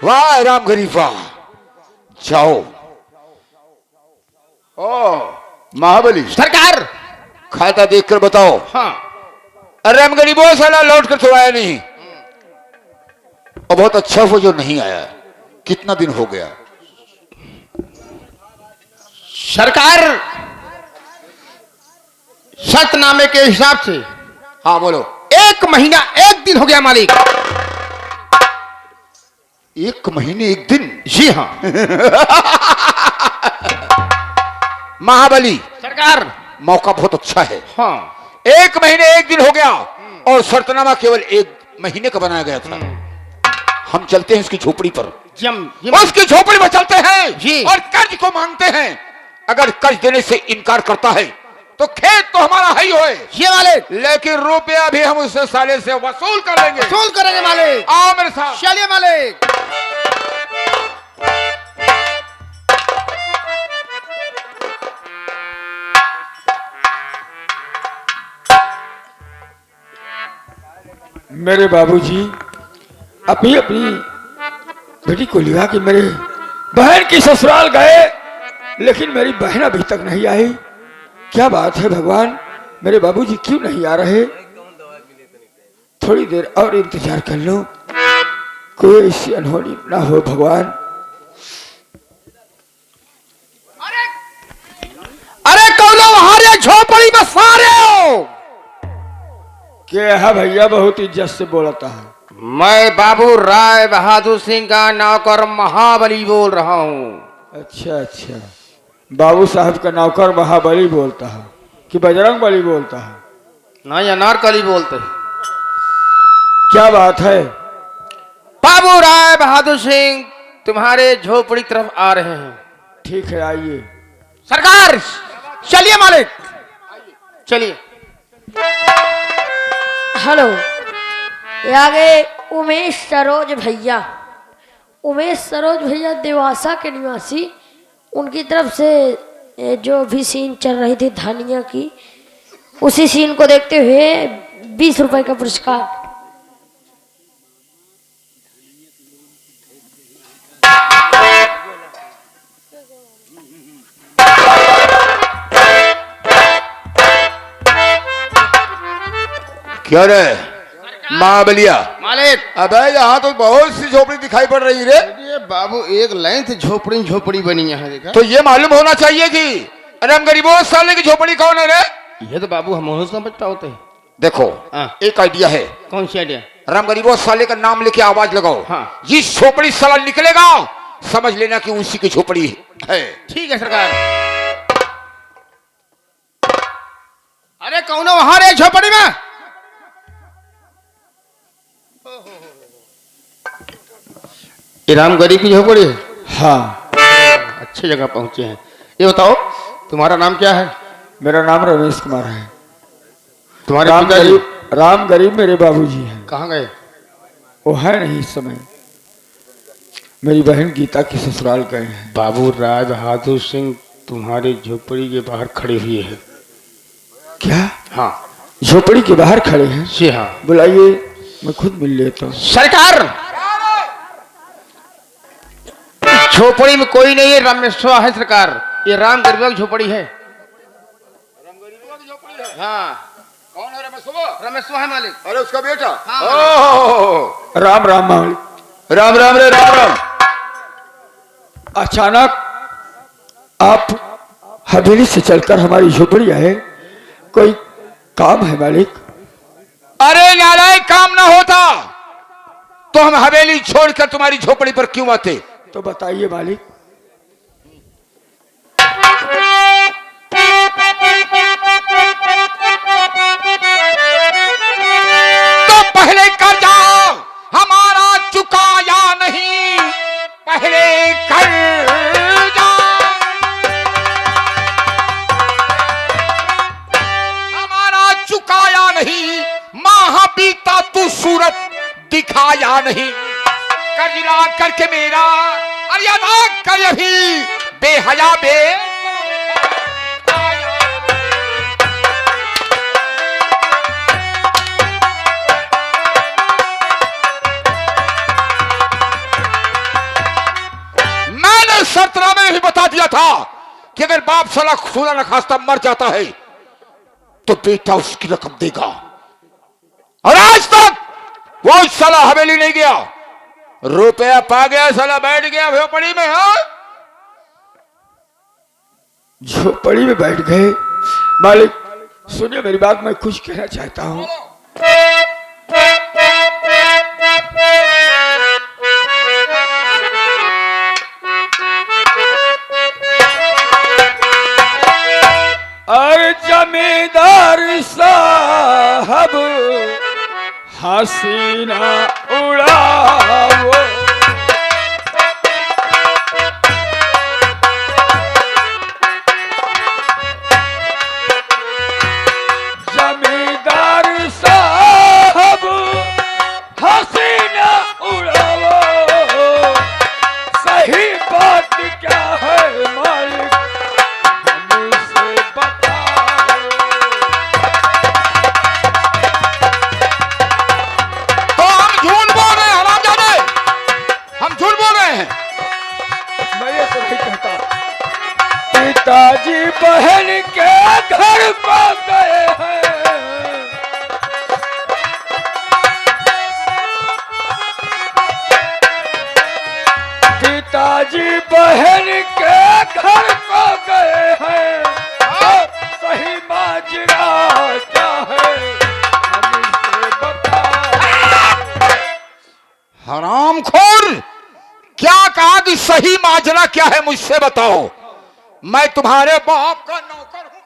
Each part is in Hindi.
वाह राम गरीबा, जाओ। ओ महाबली सरकार। खाता देखकर बताओ। हाँ। अरे राम गरीबो साला लौट कर तो आया नहीं, और बहुत अच्छा वो जो नहीं आया। कितना दिन हो गया? सरकार, शर्तनामे के हिसाब से हाँ बोलो। 1 महीना 1 दिन हो गया मालिक। 1 महीने 1 दिन? जी हाँ। महाबली सरकार। मौका बहुत अच्छा है। हाँ। 1 महीने 1 दिन हो गया और शर्तनामा केवल 1 महीने का बनाया गया था। हम चलते हैं उसकी झोपड़ी पर। उसकी झोपड़ी में चलते हैं जी। और कर्ज को मांगते हैं। अगर कर्ज देने से इनकार करता है तो खेत तो हमारा है ही होए। ये मालिक। लेकिन रुपया भी हम उससे साले से वसूल कर लेंगे। वसूल करेंगे मालिक। आओ मेरे साथ। चलिए मालिक। मेरे बाबूजी अभी अपनी बेटी को लिया कि मेरे बहन की ससुराल गए, लेकिन मेरी बहन अभी तक नहीं आई। क्या बात है भगवान, मेरे बाबूजी क्यों नहीं आ रहे? थोड़ी देर और इंतजार कर लो, कोई ऐसी अनहोनी ना हो भगवान। अरे कौन वहां झोपड़ी में सारे हो? क्या है भैया, बहुत इज्जत से बोलता है। मैं बाबू राय बहादुर सिंह का नौकर महाबली बोल रहा हूँ। अच्छा अच्छा, बाबू साहब का नौकर महाबली बोलता है कि बजरंग बली बोलता है? नहीं, अनारकली बोलते हैं। क्या बात है? बाबू राय बहादुर सिंह तुम्हारे झोपड़ी तरफ आ रहे हैं। ठीक है, आइए। सरकार चलिए मालिक, चलिए। हेलो, ये आगे उमेश सरोज भैया। उमेश सरोज भैया देवासा के निवासी। उनकी तरफ से जो भी सीन चल रही थी धनिया की, उसी सीन को देखते हुए 20 रुपए का पुरस्कार। क्या रे महाबलिया? मालिक। अबे यहाँ तो बहुत सी झोपड़ी दिखाई पड़ रही रे। ये बाबू एक लाइन से झोपड़ी बनी यहाँ, देखा? तो ये मालूम होना चाहिए कि अरे हम गरीबों साले की झोपड़ी कौन है रे? ये तो बाबू हम समझता होते हैं। देखो एक आइडिया है। कौन सी आइडिया? राम गरीबों साले का नाम लेके आवाज लगाओ। हाँ। जिस झोपड़ी साला निकलेगा समझ लेना कि उसी की झोपड़ी है। ठीक है सरकार। अरे कौन वहां रे झोपड़ी में? ये राम गरीब की झोपड़ी है? हाँ। अच्छी जगह पहुंचे हैं। ये बताओ तुम्हारा नाम क्या है? मेरा नाम रमेश कुमार है। तुम्हारे राम पिताजी? गरीब, राम गरीब मेरे बाबूजी हैं। कहाँ गए? वो है नहीं इस समय, मेरी बहन गीता की ससुराल गए हैं। बाबू राय बहादुर सिंह तुम्हारी झोपड़ी के बाहर खड़े हुए हैं। क्या? हाँ। झोपड़ी के बाहर खड़े हैं? जी हाँ। बुलाइए, मैं खुद मिल लेता हूँ। सरकार झोपड़ी में कोई नहीं है, रमेश्वा है सरकार। ये राम गरीब की झोपड़ी है। हाँ। कौन है रमेशवा? रमेश्वा है मालिक। अरे उसका बेटा? हाँ। ओह राम राम मालिक। राम राम रे राम राम। अचानक आप हवेली से चलकर हमारी झोपड़ी आए, कोई काम है मालिक? अरे नालायक, काम ना होता तो हम हवेली छोड़कर तुम्हारी झोपड़ी पर क्यों आते? तो बताइए मालिक। तो पहले कर्जा हमारा चुकाया नहीं, पहले कर्जा हमारा चुकाया नहीं। माह बीता तू सूरत दिखाया नहीं। कर्ज ला करके मेरा अरे अदा कर अभी बेहया बे। था कि अगर बाप साला खुदा न खास्ता मर जाता है तो बेटा उसकी रकम देगा, और आज तक वो साला हवेली नहीं गया, रुपया पा गया, साला बैठ गया झोपड़ी में। हाँ, झोपड़ी में बैठ गए। मालिक सुनिए मेरी बात, मैं कुछ कहना चाहता हूँ। और जमींदार साहब हसीना उड़ाओ, जमींदार साहब हसीना उड़ाओ, सही बात क्या है मालिक हमसे बताओ। तो हम झूठ बोल रहे हैं हरामजादे, हम झूठ बोल रहे हैं। मैं ये तो नहीं कहता। पिताजी बहन के घर पर गए हैं, पिताजी बहन के घर को गए हैं, सही माजरा क्या है हमसे बताओ। हरामखोर, क्या कहा कि सही माजरा क्या है मुझसे बताओ। मैं तुम्हारे बाप का नौकर हूं,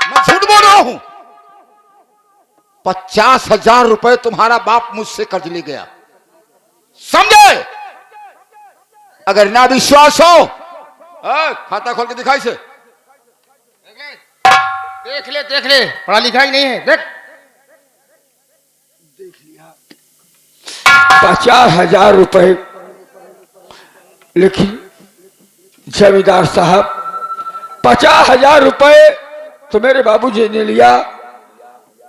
मैं झूठ बोल रहा हूं। 50,000 रुपए तुम्हारा बाप मुझसे कर्ज ले गया, समझे? अगर ना विश्वास हो, खाता खोल के दिखाई से। देख ले, पढ़ा लिखा ही नहीं है, देख। 50,000 रुपए, लेकिन जमींदार साहब 50,000 रुपए तो मेरे बाबूजी ने लिया,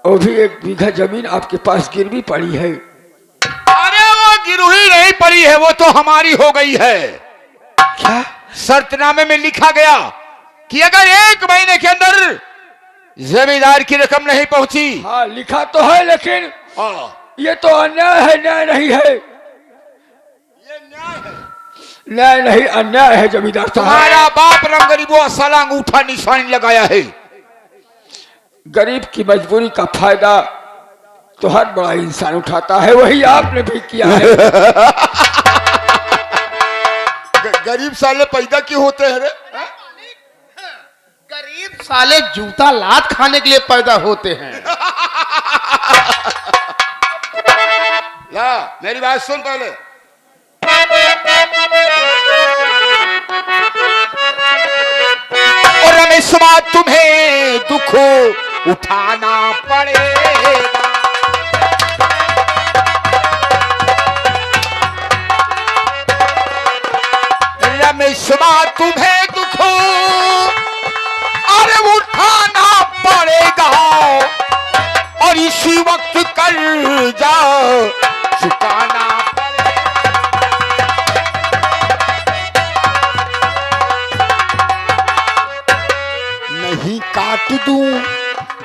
वो भी 1 बीघा जमीन आपके पास गिरवी पड़ी है। अरे वो गिरवी नहीं पड़ी है, वो तो हमारी हो गई है। क्या? शर्तनामे में लिखा गया कि अगर 1 महीने के अंदर जमींदार की रकम नहीं पहुंची। हाँ लिखा तो है, लेकिन ये तो अन्याय है, न्याय नहीं है। ये न्याय है, न्याय नहीं अन्याय है जमींदार साहब। तुम्हारा बाप रंग गरीबों साला अंगूठा निशानी लगाया है। गरीब की मजबूरी का फायदा तो हर बड़ा इंसान उठाता है, वही आपने भी किया है। गरीब साले पैदा क्यों होते हैं रे? गरीब साले जूता लात खाने के लिए पैदा होते हैं। ला मेरी बात सुन पहले। और रमेश बात तुम्हें दुख उठाना पड़ेगा, रमेश बात तुम्हें दुख अरे उठाना पड़ेगा, और इसी वक्त कर्जा चुकाना पड़ेगा। नहीं काट दूं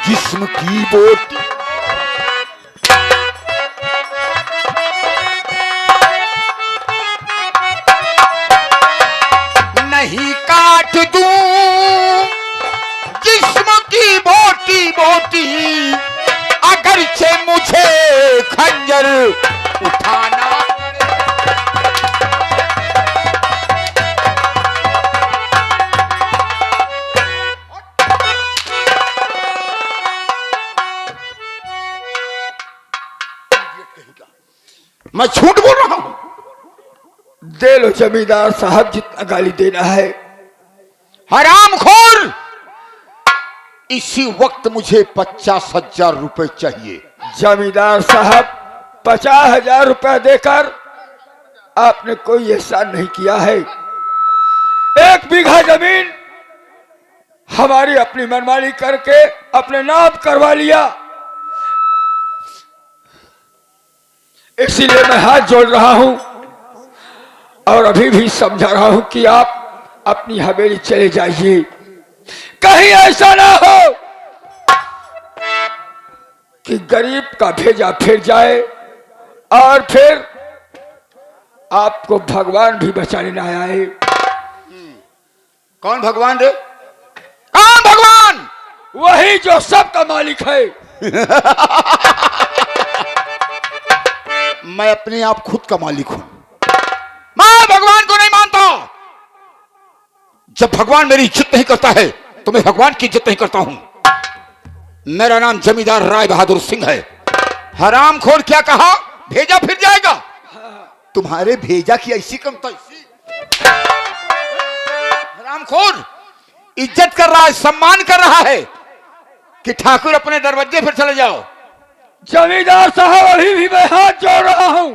जिस्म की बोटी, नहीं काट दूं जिस्म की बोटी बोटी, अगरचे मुझे खंजर उठाना पड़ेगा। मैं झूठ बोल रहा हूं। दे लो जमींदार साहब जितना गाली देना है। हरामखोर, इसी वक्त मुझे 50,000 रुपए चाहिए। जमींदार साहब 50,000 रुपया देकर आपने कोई एहसान नहीं किया है। 1 बीघा जमीन हमारी अपनी मनमानी करके अपने नाम करवा लिया, इसीलिए मैं हाथ जोड़ रहा हूं। और अभी भी समझा रहा हूं कि आप अपनी हवेली चले जाइए। कहीं ऐसा ना हो कि गरीब का भेजा फिर जाए और फिर आपको भगवान भी बचाने ना आए। कौन भगवान रे? कौन भगवान? वही जो सबका मालिक है। मैं अपने आप खुद का मालिक हूं। मैं भगवान को नहीं मानता। जब भगवान मेरी इज्जत नहीं करता है तो मैं भगवान की इज्जत नहीं करता हूं। मेरा नाम जमींदार राय बहादुर सिंह है। हरामखोर क्या कहा? भेजा फिर जाएगा। तुम्हारे भेजा की ऐसी कमता ऐसी। हरामखोर इज्जत कर रहा है, सम्मान कर रहा है कि ठाकुर अपने दरवाजे पर चले जाओ। जमींदार साहब अभी भी मैं हाथ जोड़ रहा हूं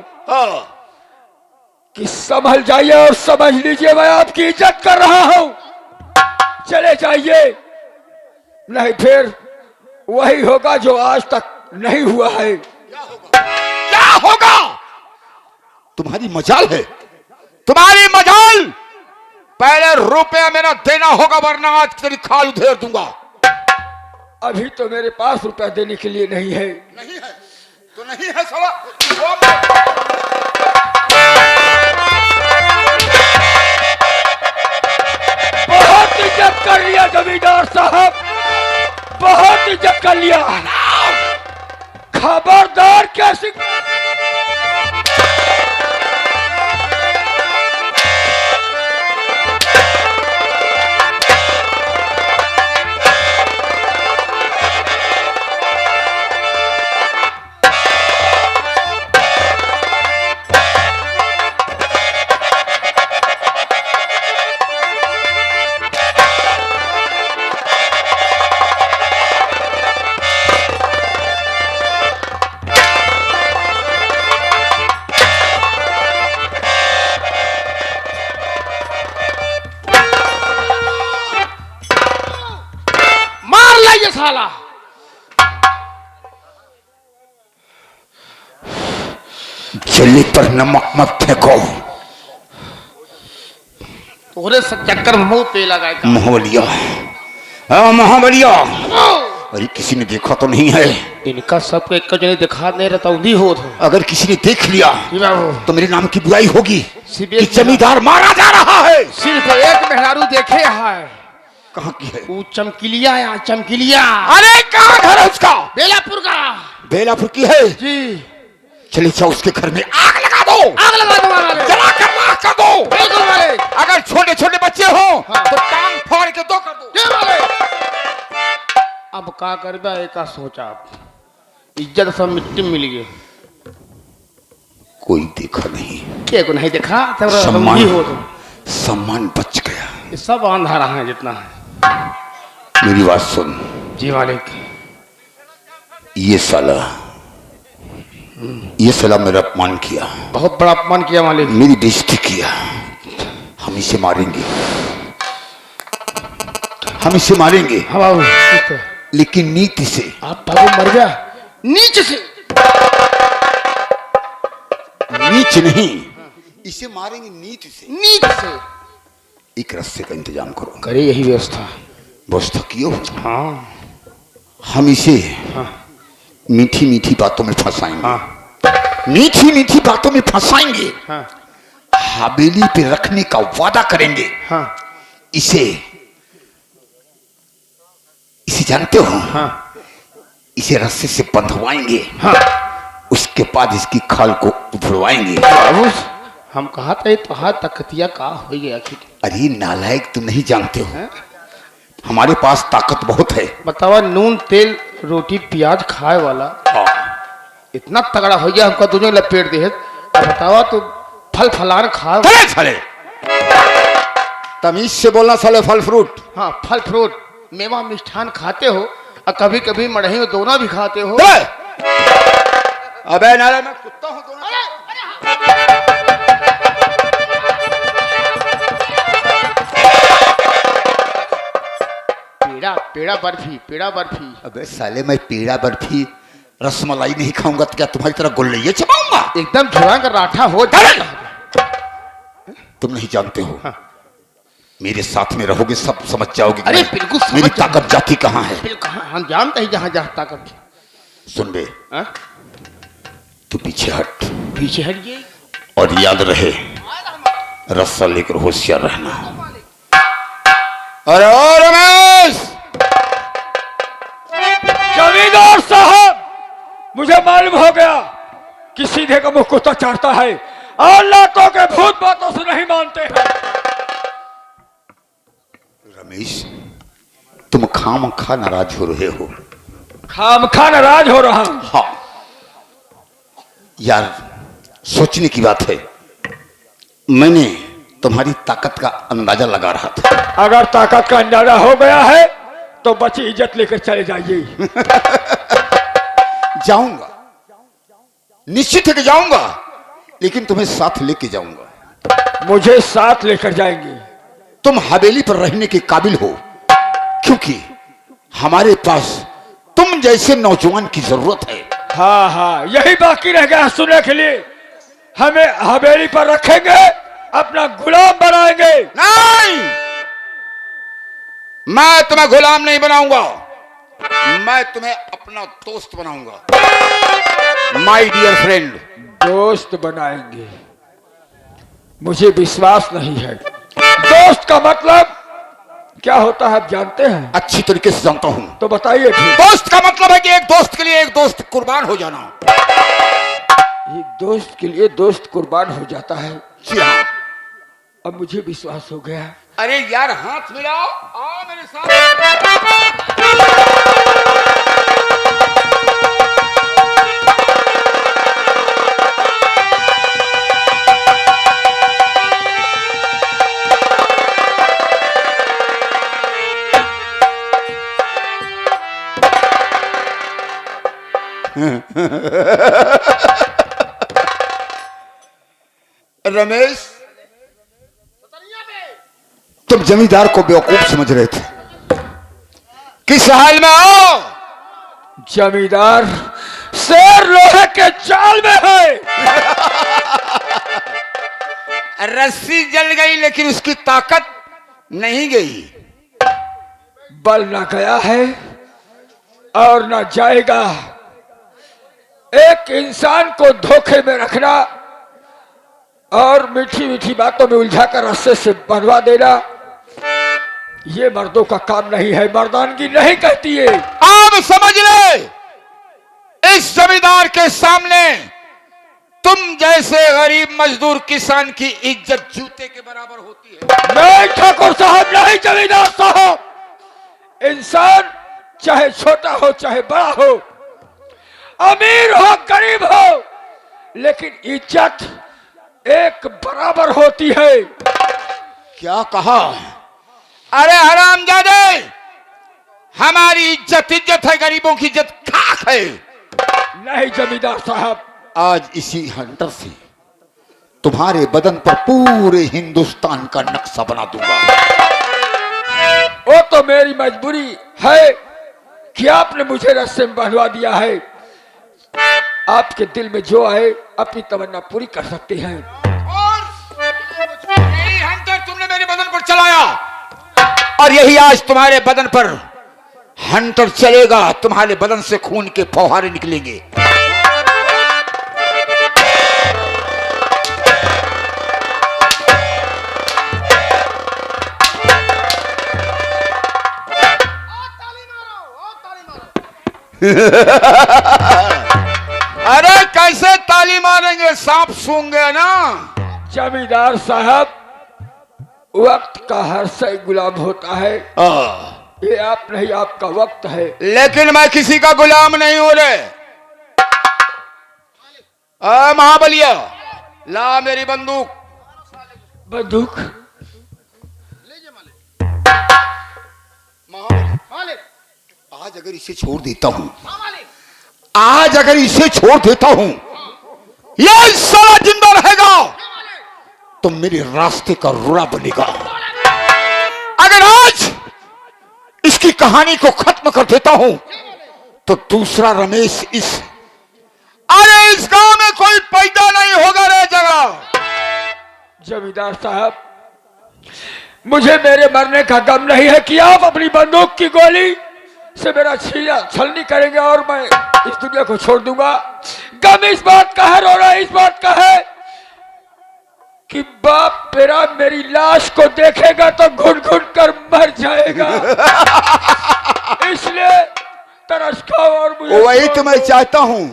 कि संभल जाइए और समझ लीजिए मैं आपकी इज्जत कर रहा हूं। चले जाइए, नहीं फिर वही होगा जो आज तक नहीं हुआ है। क्या होगा? तुम्हारी मजाल है, तुम्हारी मजाल। पहले रुपया मेरा देना होगा वरना आज तेरी खाल उधेड़ दूंगा। अभी तो मेरे पास रुपया देने के लिए नहीं है। नहीं है तो नहीं है साला। बहुत इज्जत कर लिया जमींदार साहब, बहुत इज्जत कर लिया। खबरदार कैसी साला। जल्दी पर नमक मत फेंको। तोरे चक्कर मुंह पे लगाए महाबलिया, महाबलिया। अरे किसी ने देखा तो नहीं है? इनका सब एक जने दिखा नहीं रहता उन्हीं हो तो। अगर किसी ने देख लिया तो मेरे नाम की बुराई होगी कि सिर्फ जमींदार मारा जा रहा है। एक मेहरारू देखे है। कहाँ की है? वो चमकीलिया या चमकीलिया। अरे कहाँ घर है उसका? बेलापुर का। बेलापुर की है जी। चले जाओ उसके घर में आग लगा दो। आग लगा दो वाले। जला कर राख कर दो। बिल्कुल वाले। अगर छोटे छोटे बच्चे हो तो टांग फाड़ के दो कर दो। ये वाले। अब का करबा एक सोचा, इज्जत सब मिट्टी में मिल गई। कोई देखा नहीं, के को नहीं देखा तब सम्मान हो तो सम्मान बच गया। ये सब अंधारा है जितना है। मेरी बात सुन। जी मालिक। ये साला मेरा अपमान किया, बहुत बड़ा अपमान किया मालिक। मेरी बेइज्जती किया। हम इसे मारेंगे, हम इसे मारेंगे। हाँ बाबू, लेकिन नीति से। आप बाबू मर गया नीचे से। नीच नहीं, इसे मारेंगे नीति से। नीचे से एक रास्ते का इंतजाम करो। करे यही व्यवस्था। व्यवस्था कियो। हाँ हम इसे हाँ मीठी मीठी बातों में फंसाएंगे। हाँ मीठी मीठी बातों में फंसाएंगे। हाँ हवेली पे रखने का वादा करेंगे। हाँ इसे जानते हो? हाँ इसे रस्से से बंधवाएंगे। हाँ। उसके बाद इसकी खाल को उभरवाएंगे। बाबू हम कहा था तो हाथ तकतिया का हो गया। अरे नालायक, तुम नहीं जानते हो हमारे पास ताकत बहुत है। बतावा नून तेल रोटी प्याज खाए वाला इतना तगड़ा हो गया हमका तुझे लपेट दे। बतावा तो फल फलान खाए। चले चले तमीज से बोलना साले। फल फ्रूट। हाँ फल फ्रूट मेवा मिष्ठान खाते हो और कभी कभी मड़ही में दोना भी खाते हो। अबे नाले मैं कुत्ता हूँ दोना। पेड़ा पेड़ा बर्फी पेड़ा बर्फी। अबे साले मैं पेड़ा बर्फी रसमलाई नहीं खाऊंगा तो क्या तुम्हारी तरह गोल्लैये चबाऊंगा? एकदम झुरा का राठा हो जाएगा। तुम नहीं जानते हो। मेरे साथ में रहोगे सब समझ जाओगे कि अरे मैं- बिल्कुल समझ मेरी जाऊंगा। ताकत जाती कहाँ है। हम जानते हैं जहाँ जहाँ ताकत है। सुन बे, हाँ? तू पीछे हट पीछे हटिए। और याद रहे रस्सा लेकर होशियार रहना। अरे ओ रमेश, जमींदार साहब, मुझे मालूम हो गया कि सीधे का मुंह कुत्ता चाटता है और लातों के भूत बातों से नहीं मानते हैं। रमेश, तुम खाम खा नाराज हो रहे हो। खामखा नाराज हो रहा हूं। हाँ यार, सोचने की बात है। मैंने तुम्हारी ताकत का अंदाजा लगा रहा था। अगर ताकत का अंदाजा हो गया है तो बची इज्जत लेकर चले जाइए। जाऊंगा, निश्चित है कि जाऊंगा, लेकिन तुम्हें साथ लेके जाऊंगा। मुझे साथ लेकर जाएंगे। तुम हवेली पर रहने के काबिल हो, क्योंकि हमारे पास तुम जैसे नौजवान की जरूरत है। हाँ हाँ, यही बाकी रह गया सुनने के लिए। हमें हवेली पर रखेंगे, अपना गुलाम बनाएंगे। नहीं, मैं तुम्हें गुलाम नहीं बनाऊंगा, मैं तुम्हें अपना दोस्त बनाऊंगा। My dear friend. दोस्त बनाएंगे? मुझे विश्वास नहीं है। दोस्त का मतलब क्या होता है आप जानते हैं? अच्छी तरीके से जानता हूं। तो बताइए फिर। दोस्त का मतलब है कि एक दोस्त के लिए एक दोस्त कुर्बान हो जाना। एक दोस्त के लिए दोस्त कुर्बान हो जाता है। जी हाँ। अब मुझे विश्वास हो गया। अरे यार, हाथ मिलाओ, आओ मेरे साथ। रमेश, तुम जमींदार को बेवकूफ समझ रहे थे। किस हाल में हो? जमींदार शेर लोहे के जाल में है। रस्सी जल गई लेकिन उसकी ताकत नहीं गई। बल ना गया है और ना जाएगा। एक इंसान को धोखे में रखना और मीठी मीठी बातों में उलझाकर रस्से से बंधवा देना, ये मर्दों का काम नहीं है, मर्दानगी नहीं कहती है। आप समझ ले, इस जमींदार के सामने तुम जैसे गरीब मजदूर किसान की इज्जत जूते के बराबर होती है। नहीं ठाकुर साहब, नहीं जमींदार साहब। इंसान चाहे छोटा हो चाहे बड़ा हो, अमीर हो गरीब हो, लेकिन इज्जत एक बराबर होती है। क्या कहा? अरे हरामजादे, हमारी इज्जत इज्जत है, गरीबों की इज्जत खाक है। नहीं जमींदार साहब, आज इसी हंटर से तुम्हारे बदन पर पूरे हिंदुस्तान का नक्शा बना दूंगा। वो तो मेरी मजबूरी है कि आपने मुझे रस्से में बंधवा दिया है। आपके दिल में जो आए अपनी तमन्ना पूरी कर सकते हैं। और यही हंटर तुमने मेरे बदन पर चलाया, और यही आज तुम्हारे बदन पर हंटर चलेगा। तुम्हारे बदन से खून के फौहारे निकलेंगे। अरे कैसे ताली मारेंगे, सांप सूंघे ना। जमींदार साहब, वक्त का हर सही गुलाम होता है। ये आप नहीं, आपका वक्त है। लेकिन मैं किसी का गुलाम नहीं हो रहे। महाबलिया, ला मेरी बंदूक। बंदूक? आज अगर इसे छोड़ देता हूं, आज अगर इसे छोड़ देता हूं, ये साला जिंदा रहेगा तो मेरे रास्ते का रुड़ा बनेगा। अगर आज इसकी कहानी को खत्म कर देता हूं तो दूसरा रमेश इस गांव में कोई पैदा नहीं होगा रे जगह। जमींदार साहब, मुझे मेरे मरने का गम नहीं है कि आप अपनी बंदूक की गोली से मेरा छीना छलनी करेंगे और मैं इस दुनिया को छोड़ दूंगा। गम इस बात का है, रोना इस बात का है कि बाप मेरा मेरी लाश को देखेगा तो घुट घुट कर मर जाएगा। इसलिए तरस खाओ और मुझे वही तो मैं चाहता हूं,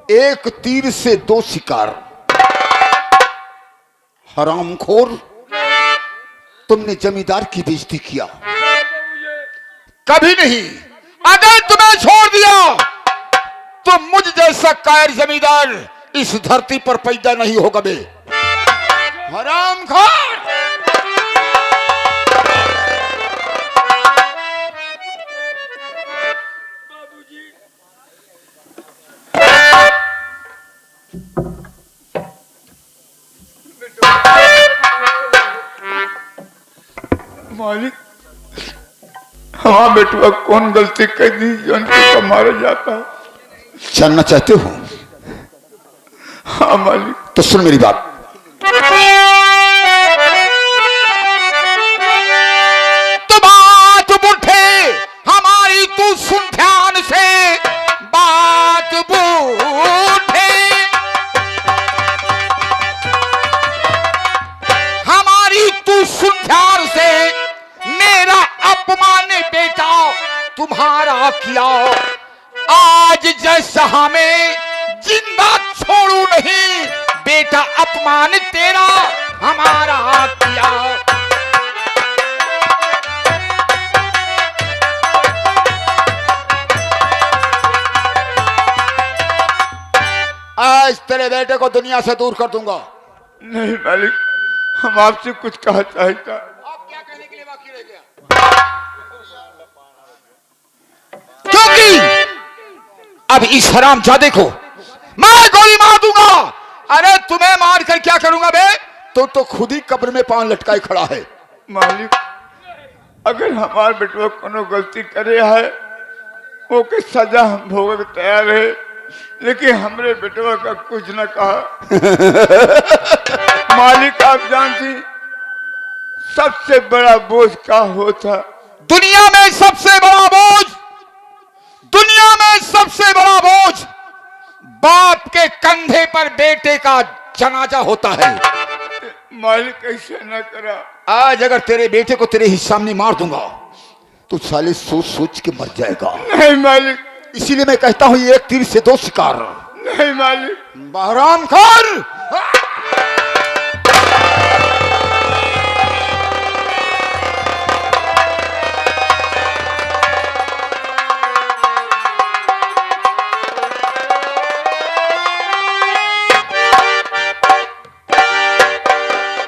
एक तीर से दो शिकार। हरामखोर, तुमने जमींदार की बेइज्जती किया। कभी नहीं, अगर तुम्हें छोड़ दिया तो मुझ जैसा कायर जमींदार इस धरती पर पैदा नहीं होगा बे। हरामखोर। मालिक, हाँ बेटुआ कौन गलती कर दी जो उनको मारा जाता है? जानना चाहते हो? हाँ मालिक। तो सुन मेरी बात। तो बात बूढ़े हमारी, तू सुन ध्यान से बात बूढ़े हमारी, तू सुन ध्यान से। मेरा अपमान बेटा तुम्हारा किया, आज जैसा हमें जिंदा छोड़ू नहीं। बेटा अपमान तेरा हमारा किया। आज तेरे बेटे को दुनिया से दूर कर दूंगा। नहीं मालिक, हम आपसे कुछ कहा चाहता। आप क्या कहने के लिए बाकी रह गया? क्योंकि अब इस हरामजादे को मैं गोली मार दूंगा। अरे तुम्हें मार कर क्या करूंगा बे? तो खुद ही कब्र में पांव लटकाए खड़ा है। मालिक, अगर हमारे बेटवा कोनो गलती करे है वो के सजा हम भोगे तैयार है, लेकिन हमरे बेटवा का कुछ न कहा। मालिक, आप जानती सबसे बड़ा बोझ का होता? दुनिया में सबसे बड़ा बोझ, दुनिया में सबसे बड़ा बोझ बाप के कंधे पर बेटे का जनाजा होता है। मालिक, ऐसा न करा। आज अगर तेरे बेटे को तेरे ही सामने मार दूंगा तो साले सोच सोच के मर जाएगा। नहीं मालिक। इसीलिए मैं कहता हूं एक तीर से दो शिकार। नहीं मालिक। हरामखोर।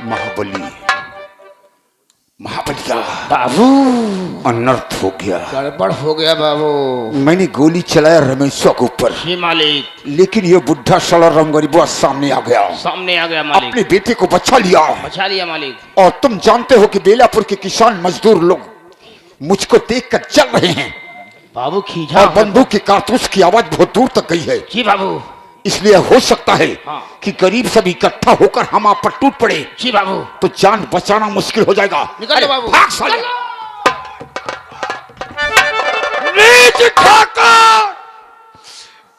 महाबली, महाबलिया बाबू, अनर्थ हो गया। गड़बड़ हो गया बाबू। मैंने गोली चलाया रमेशा के ऊपर, जी मालिक। लेकिन ये बुढ़ा साला रंगरीबुआ सामने आ गया। सामने आ गया मालिक। अपने बेटे को बचा लिया। बचा लिया मालिक। और तुम जानते हो कि बेलापुर के किसान मजदूर लोग मुझको देखकर चल रहे हैं बाबू खींचा। और बंदूक की कारतूस की आवाज बहुत दूर तक गई है। जी बाबू। इसलिए हो सकता है हाँ। कि गरीब सब इकट्ठा होकर हम आप पर टूट पड़े। जी बाबू। तो जान बचाना मुश्किल हो जाएगा। निकल अरे बाबू। भाग साले। नीच ठाकर,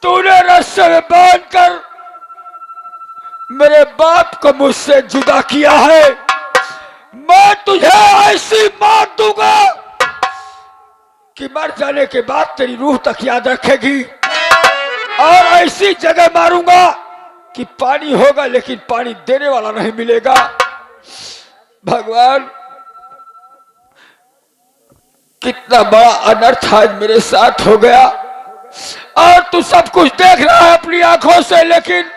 तूने रस्से में बांधकर मेरे बाप को मुझसे जुदा किया है। मैं तुझे ऐसी मार दूंगा कि मर जाने के बाद तेरी रूह तक याद रखेगी, और ऐसी जगह मारूंगा कि पानी होगा लेकिन पानी देने वाला नहीं मिलेगा। भगवान, कितना बड़ा अनर्थ आज मेरे साथ हो गया, और तू सब कुछ देख रहा है अपनी आंखों से, लेकिन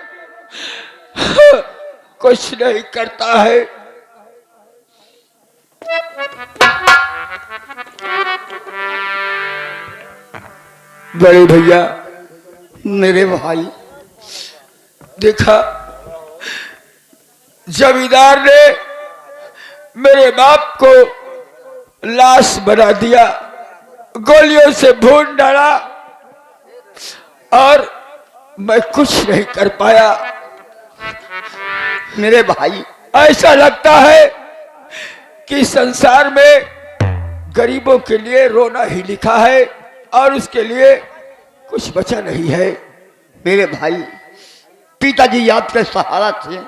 कुछ नहीं करता है। बड़े भैया, मेरे भाई, देखा जमींदार ने मेरे बाप को लाश बना दिया, गोलियों से भून डाला, और मैं कुछ नहीं कर पाया। मेरे भाई, ऐसा लगता है कि संसार में गरीबों के लिए रोना ही लिखा है और उसके लिए कुछ बचा नहीं है। मेरे भाई, पिताजी आपके सहारा थे,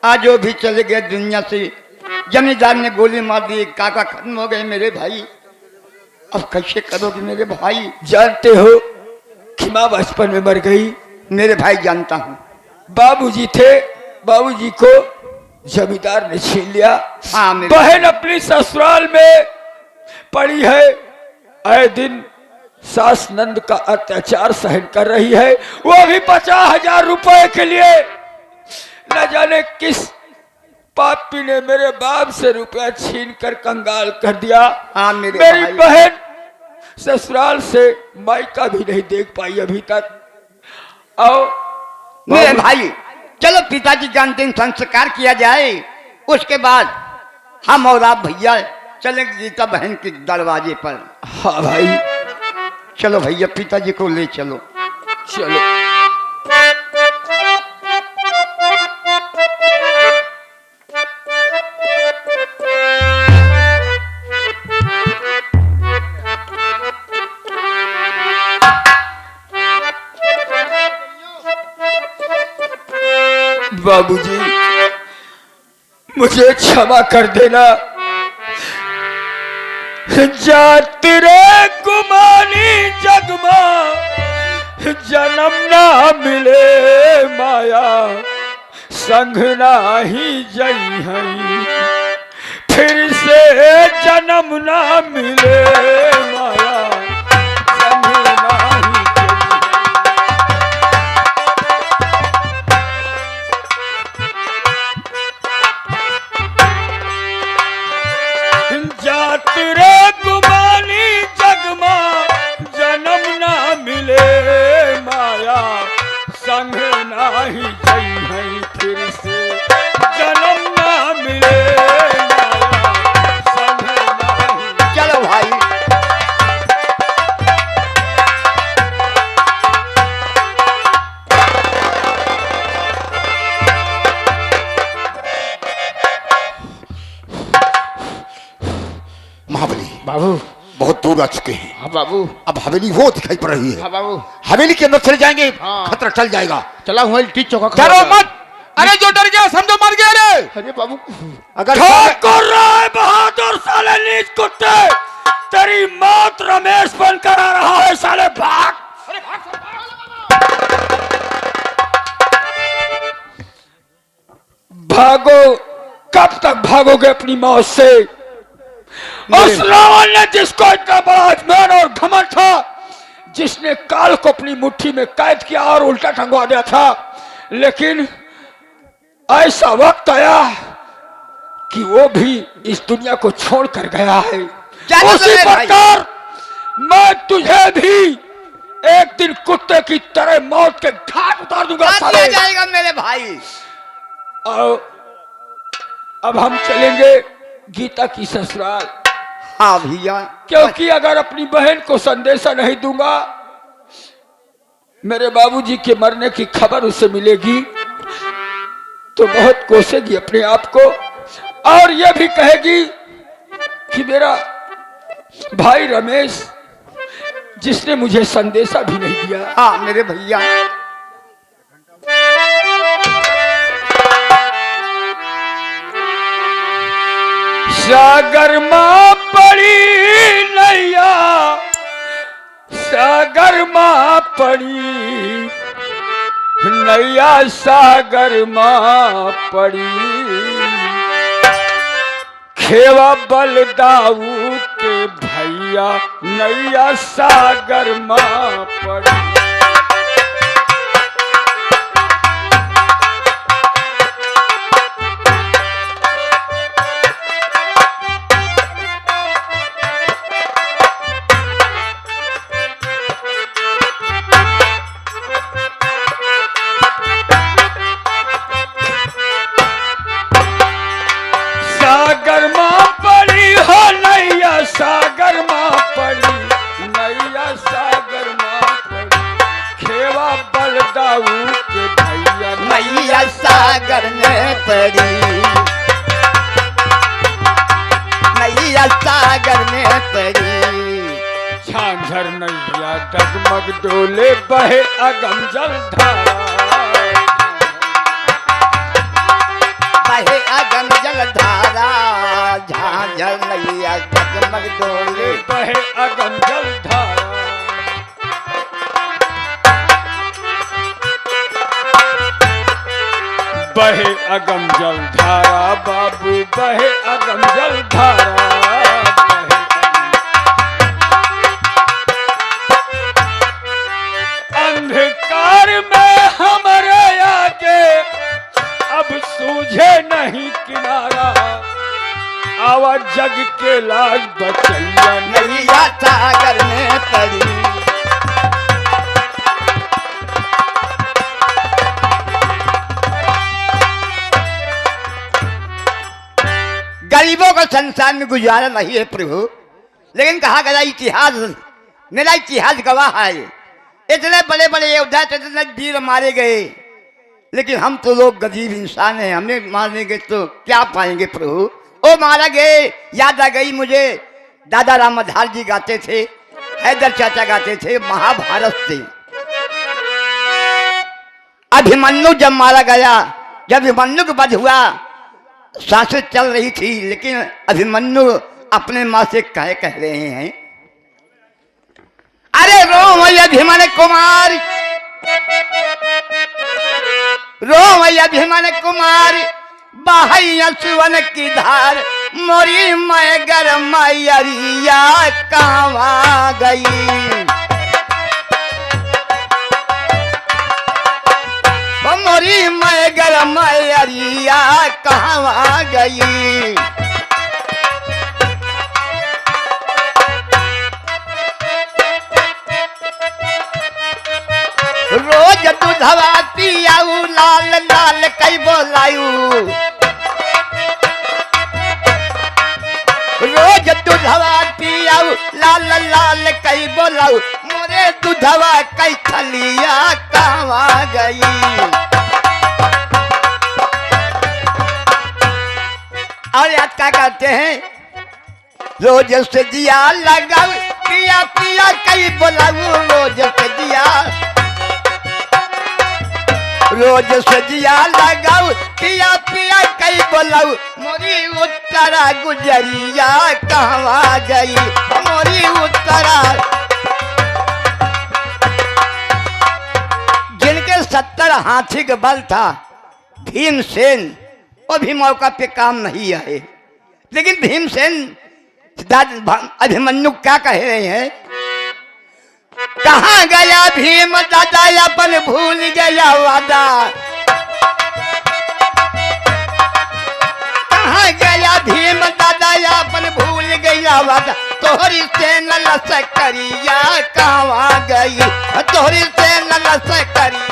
आज वो भी चले गए दुनिया से। जमींदार ने गोली मार दी, काका खत्म हो गए मेरे भाई। अब कैसे करोगे मेरे भाई? जानते हो कि माँ बचपन में मर गई। मेरे भाई जानता हूँ। बाबूजी थे, बाबूजी को जमींदार ने छीन लिया। हाँ मेरे बहन अपनी ससुराल में पड़ी है, आए दिन सास नंद का अत्याचार सहन कर रही है। वो भी 50,000 रुपए के लिए। न जाने किस पापी ने मेरे बाप से रुपया छीन कर कंगाल कर दिया। हाँ मेरी मेरी बहन ससुराल से मायका भी नहीं देख पाई अभी तक। आओ मेरे भाई, चलो पिताजी का अंतिम संस्कार किया जाए, उसके बाद हम और आप भैया चलेंगे गीता बहन के दरवाजे पर। हाँ भाई, चलो भैया, पिताजी को ले चलो। चलो। बाबूजी, मुझे क्षमा कर देना। जात रे गुमानी जगमा, जन्म ना मिले माया, संग ना ही जई हई, फिर से जन्म ना मिले माया, संग ना ही जई। जात रे गुमानी जगमा, जन्म ना मिले माया, संग नाही जई हई, फिर से जन्म ना मिले माया, संग नाही। चलो भाई। महाबली बाबू। बहुत दूर आ चुके हैं। हाँ बाबू। अब हवेली वो दिखाई पड़ रही है। हाँ बाबू। हवेली के अंदर चले जाएंगे, हाँ। खतरा टल जाएगा। चला हुआ टीच चौका खड़ा डरो होगा। मत। अरे जो डर गया समझो मर गया रे। अरे बाबू। अगर ठाकुर राय बहादुर साले नीच कुत्ते, तेरी मौत रमेश बनकर आ रहा है साले, भाग। भागो, कब तक भागोगे अपनी मौत से? उस रावण ने जिसको इतना बड़ा अभिमान और घमंड था, जिसने काल को अपनी मुट्ठी में कैद किया और उल्टा टंगवा दिया था, लेकिन ऐसा वक्त आया कि वो भी इस दुनिया को छोड़ कर गया है। उसी प्रकार मैं तुझे भी एक दिन कुत्ते की तरह मौत के घाट उतार दूंगा साले। जाएगा मेरे भाई। और अब हम चलेंगे गीता की ससुराल। हाँ भैया। क्योंकि अगर अपनी बहन को संदेशा नहीं दूंगा, मेरे बाबूजी के मरने की खबर उसे मिलेगी तो बहुत कोसेगी अपने आप को, और यह भी कहेगी कि मेरा भाई रमेश, जिसने मुझे संदेशा भी नहीं दिया। हाँ मेरे भैया। सागर माँ पड़ी नैया, सागर माँ पड़ी नैया, सागर माँ पड़ी, खेवा बलदाऊ के भैया, नैया सागर माँ पड़ी। सागर माँ पड़ी हो नैया, सागर माँ पड़ी नैया, सागर माँ पड़ी, खेवा बलदाऊ के भैया, मैया सागर में पड़ी। नैया सागर में पड़ी। झांझर नैया डगमग डोले बहे अगम जल धारा, बहे अगम जल धारा, झांझर नैया डगमग डोले बहे अगम जल धारा। बहे अगम जल धारा बाबू, बहे अगम जल धारा, अंधकार में हमारे आगे अब सूझे नहीं किनारा, आवा जग के लाज बचैया नैया सागर में पड़ी। गरीबों को संसार में गुजारा नहीं है प्रभु, लेकिन कहा गया इतिहास, मेरा इतिहास गवाह है, इतने बड़े बड़े योद्धा इतने वीर मारे गए, लेकिन हम तो लोग गरीब इंसान हैं, हमें मारेंगे तो क्या पाएंगे प्रभु। ओ मारा गए, याद आ गई मुझे, दादा रामधार जी गाते थे, हैदर चाचा गाते थे महाभारत से। अभिमन्यु जब मारा गया, जब अभिमन्यु का वध हुआ, सांसें चल रही थी, लेकिन अभिमन्यु अपने माँ से कह रहे हैं, अरे रोम अभिमन्यु कुमार, रोम अभिमन्यु कुमार, बहैया सुवन की धार, मोरी मैं गर मैरिया कहवा गई। मोरी मैं गर मैरिया कहवा गई। रोज दूधवा पियाऊ, लाल लाल कई बोलायू, रोज दूधवा पियाऊ, लाल लाल कई बोलाऊ, मोरे दूधवा कई थलिया कहवा गई। और याद क्या कहते हैं, रोज से दिया लगाऊ, पिया पिया कई बोलाऊ, रोज से दिया, रोज से दिया लगाऊ, पिया पिया कई बोलाऊ, मोरी उत्तरा गुजरिया कहवा गई, मोरी उत्तरा। जिनके 70 हाथी का बल था, भीमसेन, वो भी मौका पे काम नहीं आए, लेकिन भीमसेन अभिमन्यु क्या कह रहे हैं, कहाँ गया भीम दादा अपन भूल गया वादा, कहाँ गया भीम दादा अपन भूल गया वादा, तोहरी से न लस करिया कहवा गई, तोहरी से न लस करिया।